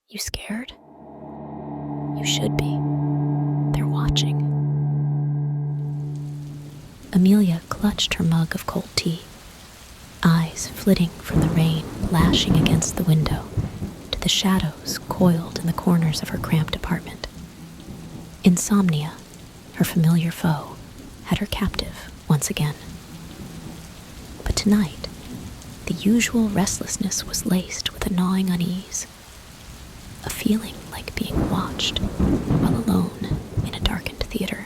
You scared? You should be. They're watching. Amelia clutched her mug of cold tea, eyes flitting from the rain lashing against the window to the shadows coiled in the corners of her cramped apartment. Insomnia, her familiar foe, had her captive once again. But tonight, the usual restlessness was laced with a gnawing unease, a feeling like being watched while alone in a darkened theater.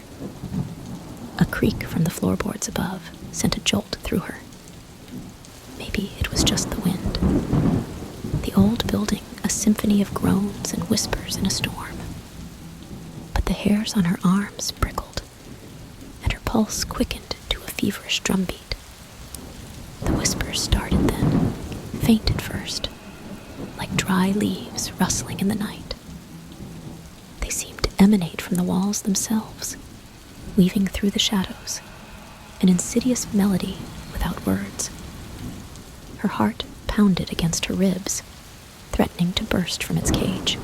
A creak from the floorboards above sent a jolt through her. Maybe it was just the wind. The old building, a symphony of groans and whispers in a storm. But the hairs on her arms prickled, and her pulse quickened to a feverish drumbeat. The whispers started then, faint at first, like dry leaves rustling in the night. They seemed to emanate from the walls themselves, weaving through the shadows, an insidious melody without words. Her heart pounded against her ribs, threatening to burst from its cage.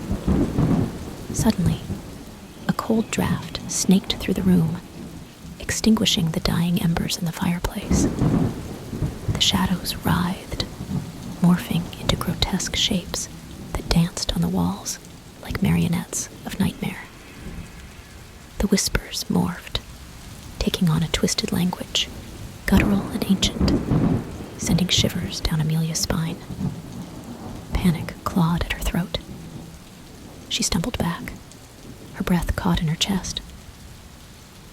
Suddenly, a cold draft snaked through the room, extinguishing the dying embers in the fireplace. The shadows writhed, morphing into grotesque shapes that danced on the walls like marionettes of nightmare. The whispers morphed, taking on a twisted language, guttural and ancient, sending shivers down Amelia's spine. Panic clawed at her throat. She stumbled back, her breath caught in her chest.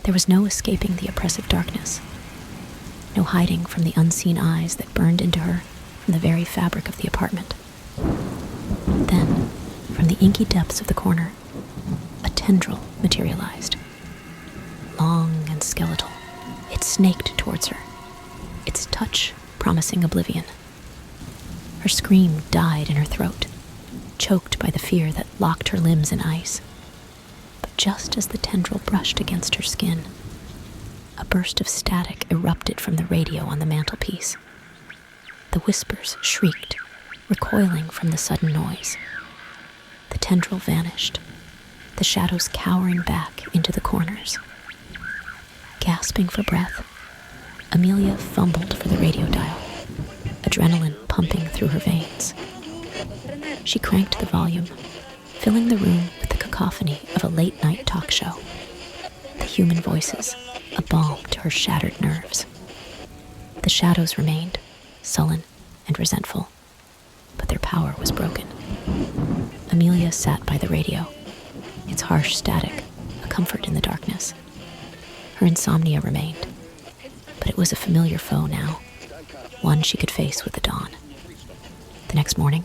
There was no escaping the oppressive darkness, no hiding from the unseen eyes that burned into her from the very fabric of the apartment. Then, from the inky depths of the corner, a tendril materialized. Long and skeletal, it snaked towards her, its touch promising oblivion. Her scream died in her throat, choked by the fear that locked her limbs in ice. But just as the tendril brushed against her skin, a burst of static erupted from the radio on the mantelpiece. The whispers shrieked, recoiling from the sudden noise. The tendril vanished, the shadows cowering back into the corners. Gasping for breath, Amelia fumbled for the radio dial, adrenaline pumping through her veins. She cranked the volume, filling the room with the cacophony of a late-night talk show. The human voices, a balm to her shattered nerves. The shadows remained, sullen and resentful, but their power was broken. Amelia sat by the radio, its harsh static a comfort in the darkness. Her insomnia remained, but it was a familiar foe now, one she could face with the dawn. The next morning,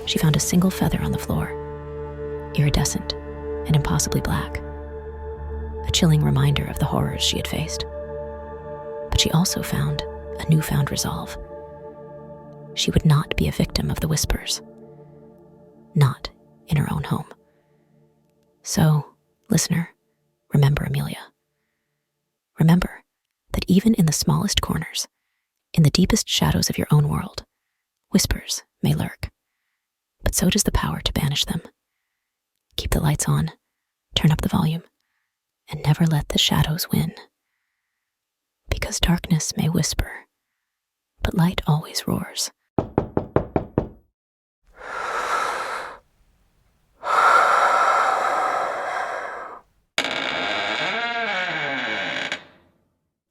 she found a single feather on the floor, iridescent and impossibly black, a chilling reminder of the horrors she had faced. But she also found a newfound resolve. She would not be a victim of the whispers, not in her own home. So, listener, remember Amelia. Remember that even in the smallest corners, in the deepest shadows of your own world, whispers may lurk, but so does the power to banish them. Keep the lights on, turn up the volume, and never let the shadows win. Because darkness may whisper, but light always roars.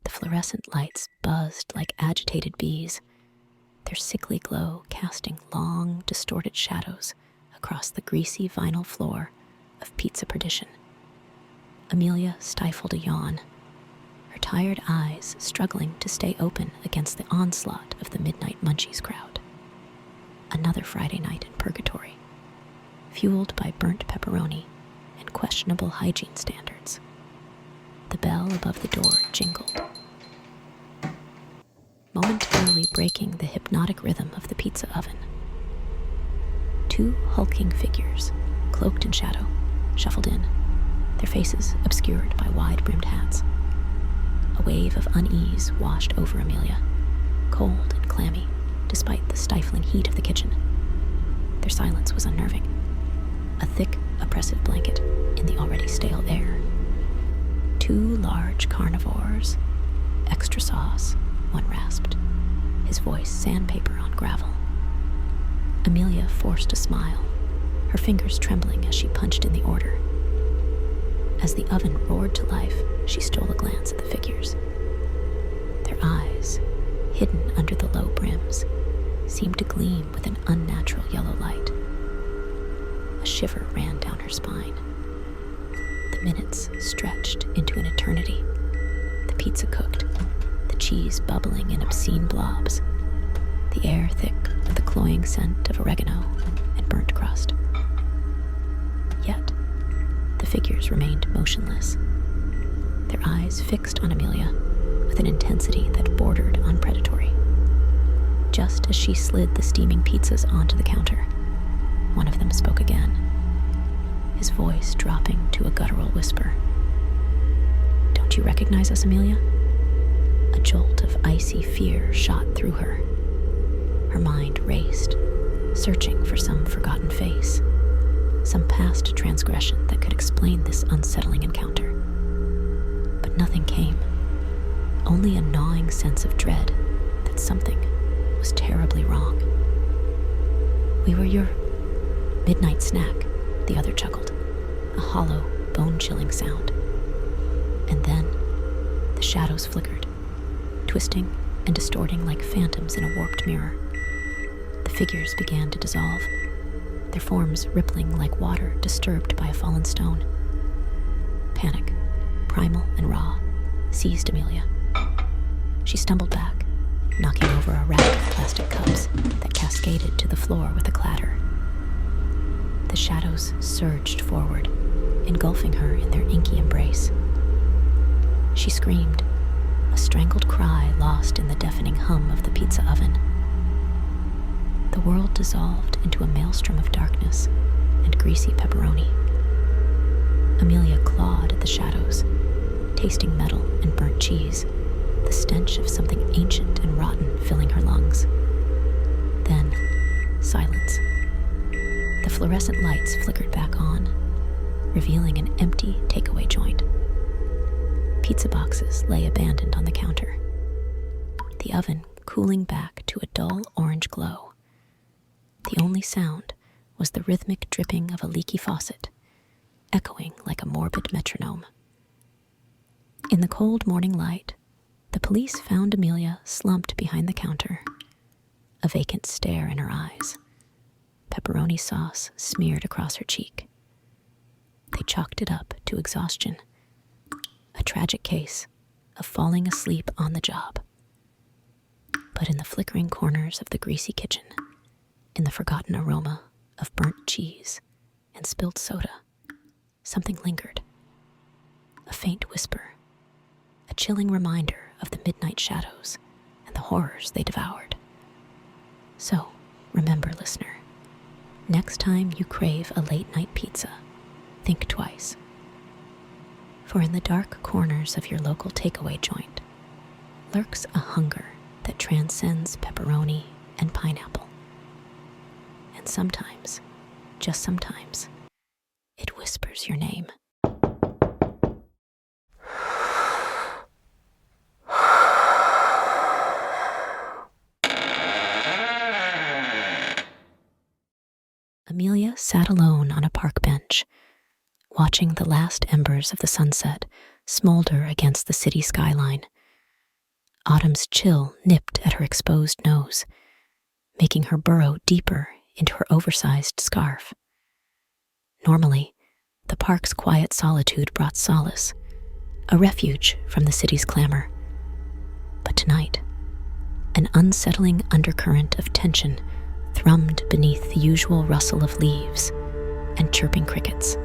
The fluorescent lights buzzed like agitated bees, their sickly glow casting long, distorted shadows across the greasy vinyl floor of Pizza Perdition. Amelia stifled a yawn, her tired eyes struggling to stay open against the onslaught of the Midnight Munchies crowd. Another Friday night in purgatory, fueled by burnt pepperoni and questionable hygiene standards. The bell above the door jingled, momentarily breaking the hypnotic rhythm of the pizza oven. Two hulking figures, cloaked in shadow, shuffled in, their faces obscured by wide-brimmed hats. A wave of unease washed over Amelia, cold and clammy, despite the stifling heat of the kitchen. Their silence was unnerving. a thick, oppressive blanket in the already stale air. 2 large carnivores, extra sauce, one rasped, his voice sandpaper on gravel. Amelia forced a smile, her fingers trembling as she punched in the order. As the oven roared to life, she stole a glance at the figures. Their eyes, hidden under the low brims, seemed to gleam with an unnatural yellow light. A shiver ran down her spine. The minutes stretched into an eternity. The pizza cooked, the cheese bubbling in obscene blobs, the air thick with the cloying scent of oregano and burnt crust. Yet, the figures remained motionless, their eyes fixed on Amelia with an intensity that bordered on predatory. Just as she slid the steaming pizzas onto the counter, one of them spoke again, his voice dropping to a guttural whisper. "Don't you recognize us, Amelia?" A jolt of icy fear shot through her. Her mind raced, searching for some forgotten face, some past transgression that could explain this unsettling encounter. But nothing came, only a gnawing sense of dread that something was terribly wrong. "We were your midnight snack," the other chuckled, a hollow, bone-chilling sound. And then the shadows flickered, twisting and distorting like phantoms in a warped mirror. The figures began to dissolve, their forms rippling like water disturbed by a fallen stone. Panic, primal and raw, seized Amelia. She stumbled back, knocking over a rack of plastic cups that cascaded to the floor with a clatter. The shadows surged forward, engulfing her in their inky embrace. She screamed, a strangled cry lost in the deafening hum of the pizza oven. The world dissolved into a maelstrom of darkness and greasy pepperoni. Amelia clawed at the shadows, tasting metal and burnt cheese, the stench of something ancient and rotten filling her lungs. Then, silence. The fluorescent lights flickered back on, revealing an empty takeaway joint. Pizza boxes lay abandoned on the counter, the oven cooling back to a dull orange glow. The only sound was the rhythmic dripping of a leaky faucet, echoing like a morbid metronome. In the cold morning light, the police found Amelia slumped behind the counter, a vacant stare in her eyes, pepperoni sauce smeared across her cheek. They chalked it up to exhaustion, a tragic case of falling asleep on the job. But in the flickering corners of the greasy kitchen, in the forgotten aroma of burnt cheese and spilled soda, something lingered. A faint whisper, a chilling reminder of the midnight shadows and the horrors they devoured. So, remember, listener, next time you crave a late-night pizza, think twice. For in the dark corners of your local takeaway joint lurks a hunger that transcends pepperoni and pineapple. And sometimes, just sometimes, it whispers your name. Amelia sat alone on a park bench, watching the last embers of the sunset smolder against the city skyline. Autumn's chill nipped at her exposed nose, making her burrow deeper into her oversized scarf. Normally, the park's quiet solitude brought solace, a refuge from the city's clamor. But tonight, an unsettling undercurrent of tension thrummed beneath the usual rustle of leaves and chirping crickets.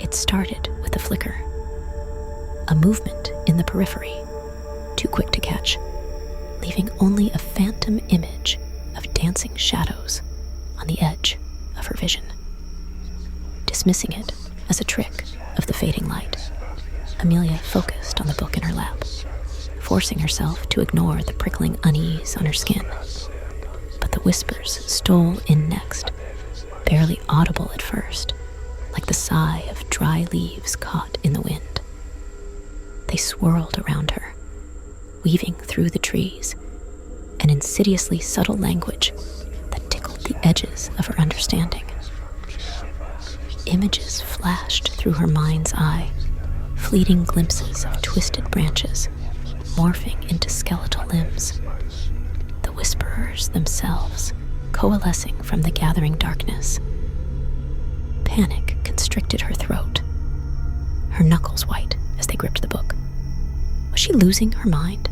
It started with a flicker, a movement in the periphery, too quick to catch, leaving only a phantom image of dancing shadows on the edge of her vision. Dismissing it as a trick of the fading light, Amelia focused on the book in her lap, forcing herself to ignore the prickling unease on her skin. But the whispers stole in next, barely audible at first, like the sigh of dry leaves caught in the wind. They swirled around her, weaving through the trees, an insidiously subtle language that tickled the edges of her understanding. Images flashed through her mind's eye, fleeting glimpses of twisted branches, morphing into skeletal limbs. The whisperers themselves, coalescing from the gathering darkness. Panic constricted her throat, her knuckles white as they gripped the book. Was she losing her mind?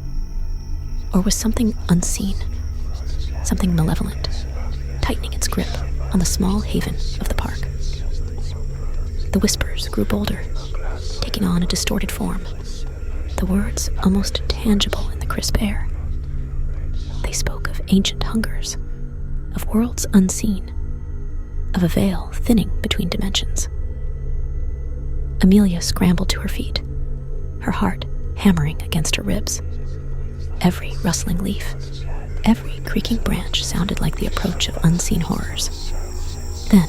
Or was something unseen, something malevolent, tightening its grip on the small haven of the park? The whispers grew bolder, taking on a distorted form, the words almost tangible in the crisp air. They spoke of ancient hungers, of worlds unseen, of a veil thinning between dimensions. Amelia scrambled to her feet, her heart hammering against her ribs. Every rustling leaf, every creaking branch sounded like the approach of unseen horrors. Then,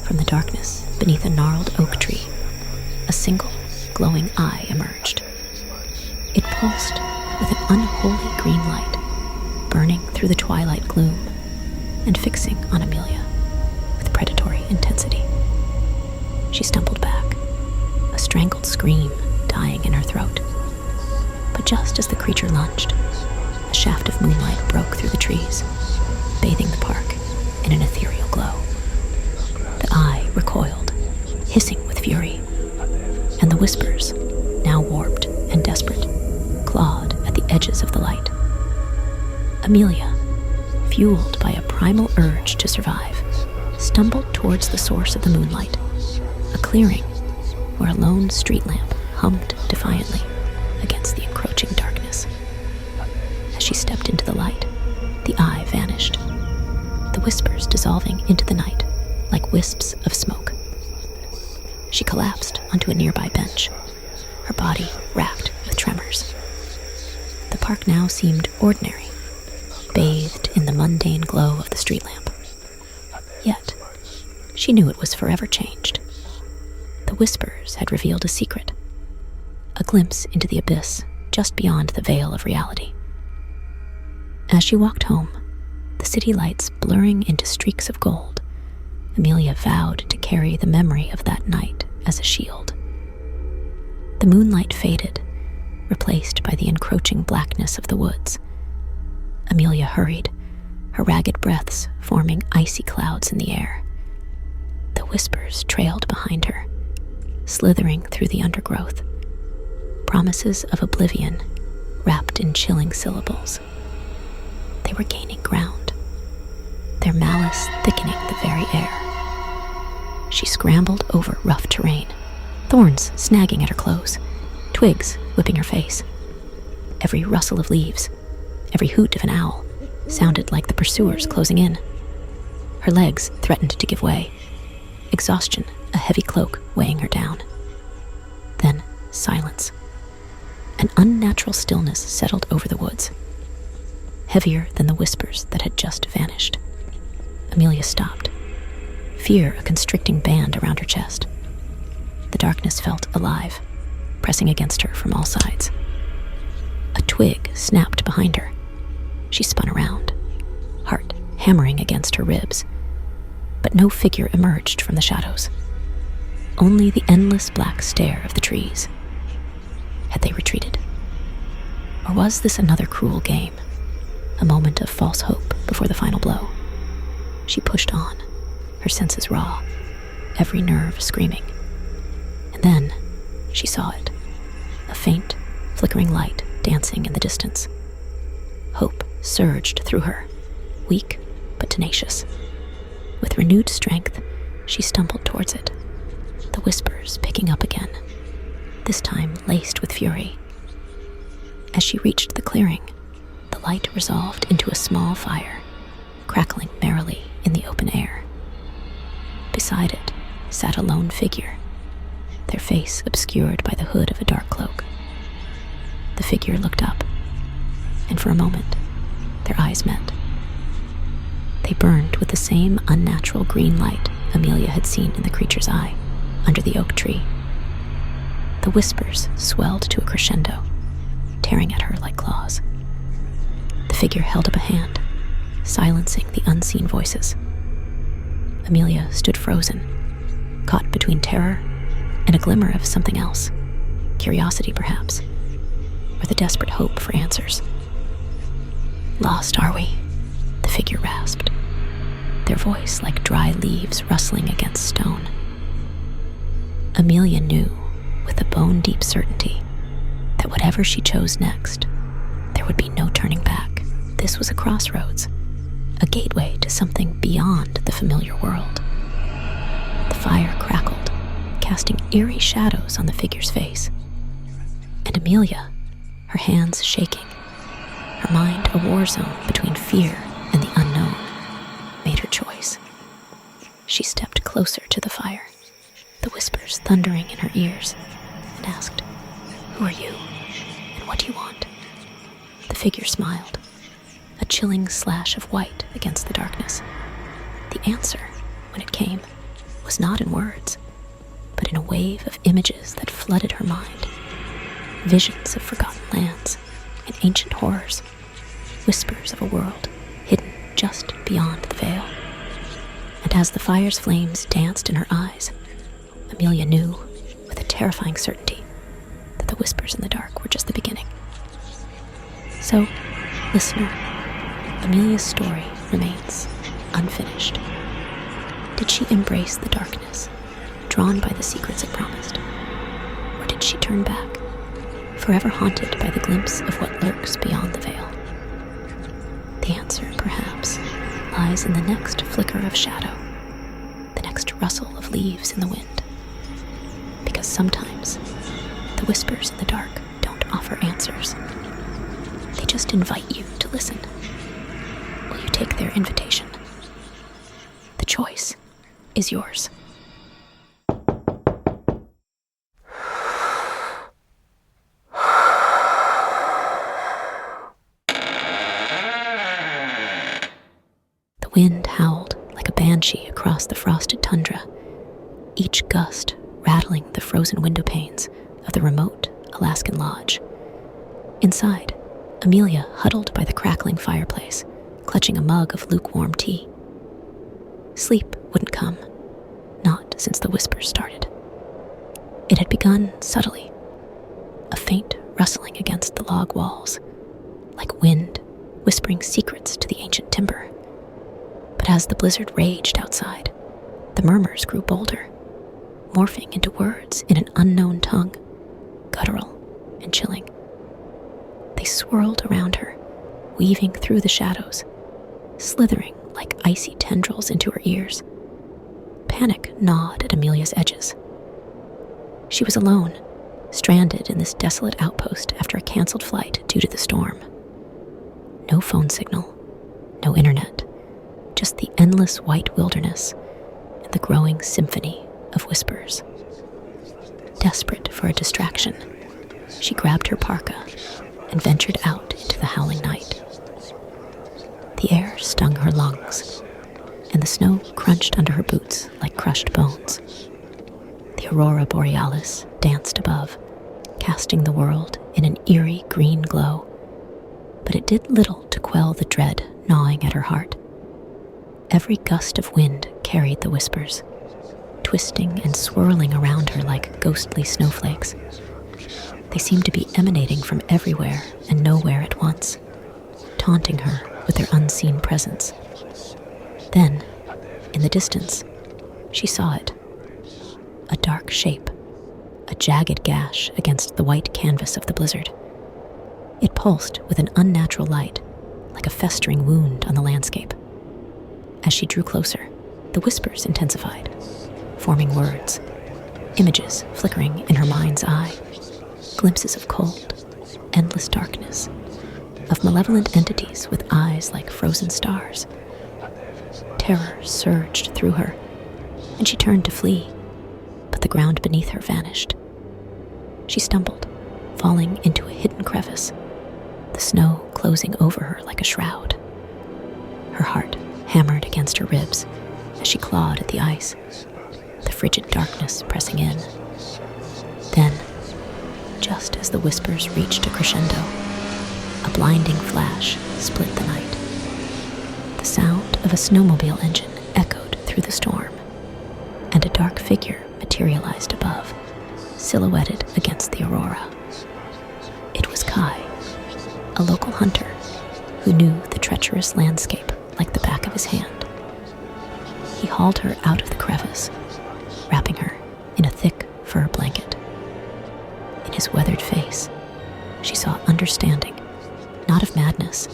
from the darkness beneath a gnarled oak tree, a single glowing eye emerged. It pulsed with an unholy green light, burning through the twilight gloom and fixing on Amelia with predatory intensity. She stumbled back, a strangled scream dying in her throat. But just as the creature lunged, a shaft of moonlight broke through the trees, bathing the park in an ethereal glow. The eye recoiled, hissing with fury, and the whispers, now warped and desperate, clawed at the edges of the light. Amelia, fueled by a primal urge to survive, stumbled towards the source of the moonlight, a clearing where a lone street lamp hummed defiantly against the encroaching darkness. As she stepped into the light, the eye vanished, the whispers dissolving into the night like wisps of smoke. She collapsed onto a nearby bench, her body racked with tremors. The park now seemed ordinary, bathed in the mundane glow of the street lamp. Yet, she knew it was forever changed. The whispers had revealed a secret, a glimpse into the abyss just beyond the veil of reality. As she walked home, the city lights blurring into streaks of gold, Amelia vowed to carry the memory of that night as a shield. The moonlight faded, replaced by the encroaching blackness of the woods. Amelia hurried, her ragged breaths forming icy clouds in the air. The whispers trailed behind her, slithering through the undergrowth, promises of oblivion wrapped in chilling syllables. They were gaining ground, their malice thickening the very air. She scrambled over rough terrain, thorns snagging at her clothes, twigs whipping her face. Every rustle of leaves, every hoot of an owl, sounded like the pursuers closing in. Her legs threatened to give way, exhaustion a heavy cloak weighing her down. Then silence. An unnatural stillness settled over the woods, heavier than the whispers that had just vanished. Amelia stopped, fear a constricting band around her chest. The darkness felt alive, pressing against her from all sides. A twig snapped behind her. She spun around, heart hammering against her ribs. But no figure emerged from the shadows. Only the endless black stare of the trees. Had they retreated? Or was this another cruel game? A moment of false hope before the final blow? She pushed on, her senses raw, every nerve screaming. And then she saw it, a faint, flickering light dancing in the distance. Hope surged through her, weak but tenacious. With renewed strength, she stumbled towards it, the whispers picking up again, this time laced with fury. As she reached the clearing, the light resolved into a small fire, crackling merrily in the open air. Beside it sat a lone figure, their face obscured by the hood of a dark cloak. The figure looked up, and for a moment, their eyes met. They burned with the same unnatural green light Amelia had seen in the creature's eye under the oak tree. The whispers swelled to a crescendo, tearing at her like claws. The figure held up a hand, silencing the unseen voices. Amelia stood frozen, caught between terror and a glimmer of something else, curiosity perhaps, or the desperate hope for answers. "Lost, are we?" the figure rasped, their voice like dry leaves rustling against stone. Amelia knew, with a bone-deep certainty, that whatever she chose next, there would be no turning back. This was a crossroads, a gateway to something beyond the familiar world. The fire crackled, casting eerie shadows on the figure's face. And Amelia, her hands shaking, her mind a war zone between fear and the unknown, made her choice. She stepped closer to the fire, the whispers thundering in her ears, and asked, "Who are you, and what do you want?" The figure smiled, a chilling slash of white against the darkness. The answer, when it came, was not in words, but in a wave of images that flooded her mind. Visions of forgotten lands and ancient horrors, whispers of a world hidden just beyond the veil. And as the fire's flames danced in her eyes, Amelia knew, with a terrifying certainty, that the whispers in the dark were just the beginning. So, listener, Amelia's story remains unfinished. Did she embrace the darkness, drawn by the secrets it promised? Or did she turn back, forever haunted by the glimpse of what lurks beyond the veil? The answer, perhaps, lies in the next flicker of shadow, the next rustle of leaves in the wind. Because sometimes, the whispers in the dark don't offer answers. They just invite you to listen. Will you take their invitation? The choice is yours. The wind howled like a banshee across the frosted tundra, each gust rattling the frozen window panes of the remote Alaskan lodge. Inside, Amelia huddled by the crackling fireplace, clutching a mug of lukewarm tea. Sleep wouldn't come, not since the whispers started. It had begun subtly, a faint rustling against the log walls, like wind whispering secrets to the ancient timber. But as the blizzard raged outside, the murmurs grew bolder, morphing into words in an unknown tongue, guttural and chilling. They swirled around her, weaving through the shadows, slithering like icy tendrils into her ears. Panic gnawed at Amelia's edges. She was alone, stranded in this desolate outpost after a canceled flight due to the storm. No phone signal, no internet, just the endless white wilderness and the growing symphony of whispers. Desperate for a distraction, she grabbed her parka and ventured out into the howling night. The air stung her lungs, and the snow crunched under her boots like crushed bones. The aurora borealis danced above, casting the world in an eerie green glow, but it did little to quell the dread gnawing at her heart. Every gust of wind carried the whispers, twisting and swirling around her like ghostly snowflakes. They seemed to be emanating from everywhere and nowhere at once, taunting her with their unseen presence. Then, in the distance, she saw it. A dark shape, a jagged gash against the white canvas of the blizzard. It pulsed with an unnatural light, like a festering wound on the landscape. As she drew closer, the whispers intensified, forming words, images flickering in her mind's eye, glimpses of cold, endless darkness, of malevolent entities with eyes like frozen stars. Terror surged through her, and she turned to flee, but the ground beneath her vanished. She stumbled, falling into a hidden crevice, the snow closing over her like a shroud. Her heart hammered against her ribs as she clawed at the ice, the frigid darkness pressing in. Then, just as the whispers reached a crescendo, a blinding flash split the night. The sound of a snowmobile engine echoed through the storm, and a dark figure materialized above, silhouetted against the aurora. It was Kai, a local hunter who knew the treacherous landscape like the back of his hand. He hauled her out of the crevice, wrapping her in a thick fur blanket. In his weathered face, she saw understanding, not of madness,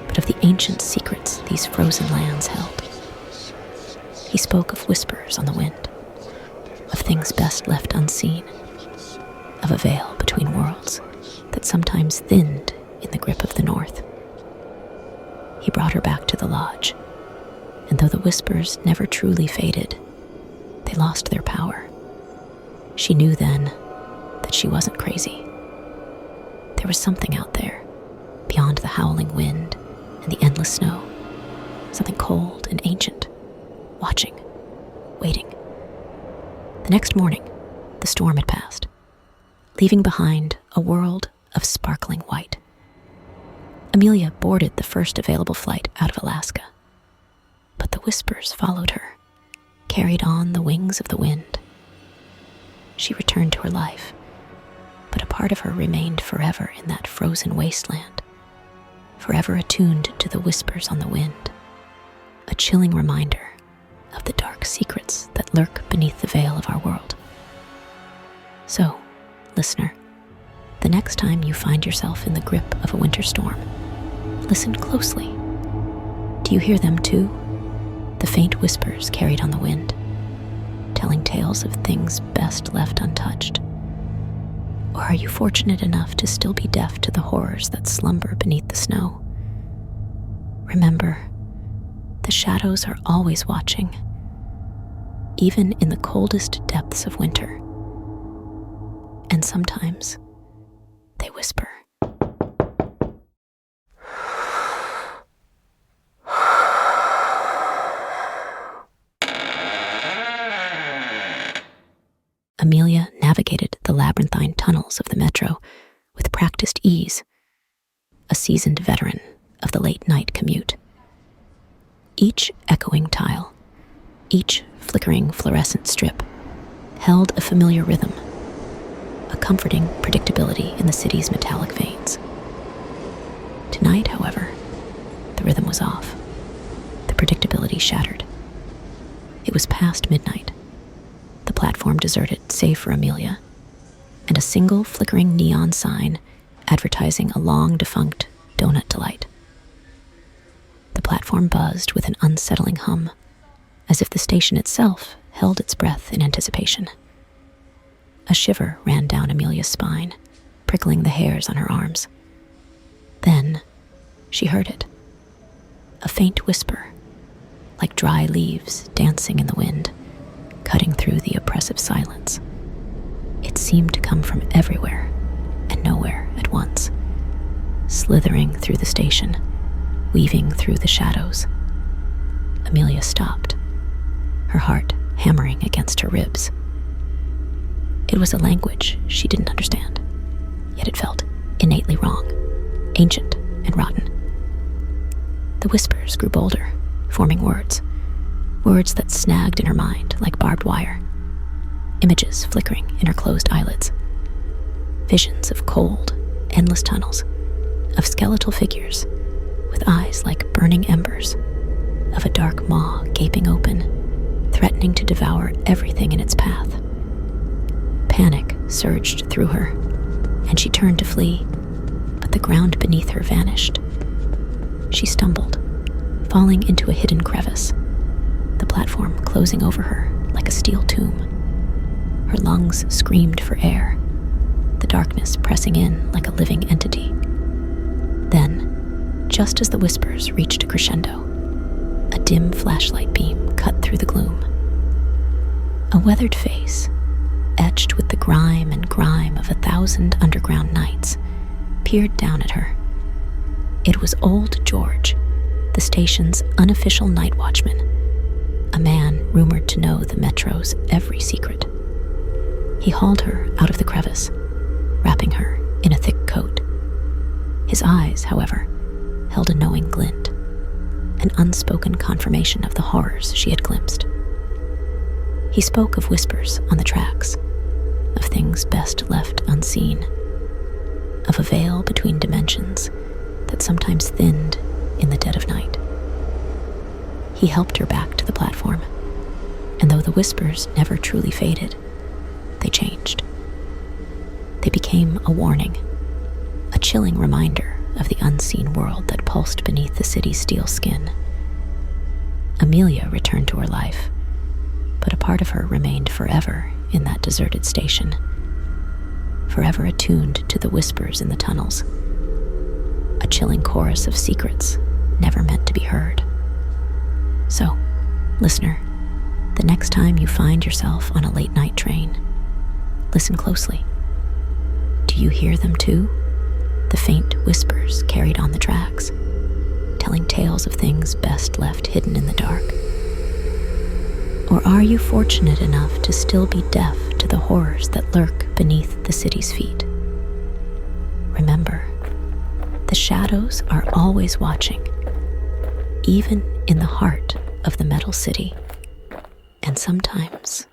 but of the ancient secrets these frozen lands held. He spoke of whispers on the wind, of things best left unseen, of a veil between worlds that sometimes thinned in the grip of the north. He brought her back to the lodge, and though the whispers never truly faded, they lost their power. She knew then that she wasn't crazy. There was something out there, beyond the howling wind and the endless snow, something cold and ancient, watching, waiting. The next morning, the storm had passed, leaving behind a world of sparkling white. Amelia boarded the first available flight out of Alaska, but the whispers followed her, carried on the wings of the wind. She returned to her life, but a part of her remained forever in that frozen wasteland, forever attuned to the whispers on the wind, a chilling reminder of the dark secrets that lurk beneath the veil of our world. So, listener, the next time you find yourself in the grip of a winter storm, listen closely. Do you hear them too? The faint whispers carried on the wind, telling tales of things best left untouched? Or are you fortunate enough to still be deaf to the horrors that slumber beneath the snow? Remember, the shadows are always watching, even in the coldest depths of winter. And sometimes they whisper. Amelia navigated the labyrinthine tunnels of the metro with practiced ease, a seasoned veteran of the late-night commute. Each echoing tile, each flickering fluorescent strip, held a familiar rhythm, a comforting predictability in the city's metallic veins. Tonight, however, the rhythm was off. The predictability shattered. It was past midnight, the platform deserted save for Amelia, and a single flickering neon sign advertising a long-defunct donut delight. The platform buzzed with an unsettling hum, as if the station itself held its breath in anticipation. A shiver ran down Amelia's spine, prickling the hairs on her arms. Then she heard it, a faint whisper, like dry leaves dancing in the wind, cutting through the oppressive silence. It seemed to come from everywhere and nowhere at once, slithering through the station, weaving through the shadows. Amelia stopped, her heart hammering against her ribs. It was a language she didn't understand, yet it felt innately wrong, ancient and rotten. The whispers grew bolder, forming words that snagged in her mind like barbed wire, images flickering in her closed eyelids, visions of cold, endless tunnels, of skeletal figures with eyes like burning embers, of a dark maw gaping open, threatening to devour everything in its path. Panic surged through her, and she turned to flee, but the ground beneath her vanished. She stumbled, falling into a hidden crevice, the platform closing over her like a steel tomb. Her lungs screamed for air, the darkness pressing in like a living entity. Then, just as the whispers reached a crescendo, a dim flashlight beam cut through the gloom. A weathered face, etched with the grime of 1,000 underground nights, peered down at her. It was old George, the the station's unofficial night watchman, a man rumored to know the Metro's every secret. He hauled her out of the crevice, wrapping her in a thick coat. His eyes, however, held a knowing glint, an unspoken confirmation of the horrors she had glimpsed. He spoke of whispers on the tracks, of things best left unseen, of a veil between dimensions that sometimes thinned in the dead of night. He helped her back to the platform, and though the whispers never truly faded, they changed. They became a warning, a chilling reminder of the unseen world that pulsed beneath the city's steel skin. Amelia returned to her life, but a part of her remained forever in that deserted station, forever attuned to the whispers in the tunnels, a chilling chorus of secrets never meant to be heard. So, listener, the next time you find yourself on a late-night train, listen closely. Do you hear them too? The faint whispers carried on the tracks, telling tales of things best left hidden in the dark. Or are you fortunate enough to still be deaf to the horrors that lurk beneath the city's feet? Remember, the shadows are always watching, even in the heart of the metal city, and sometimes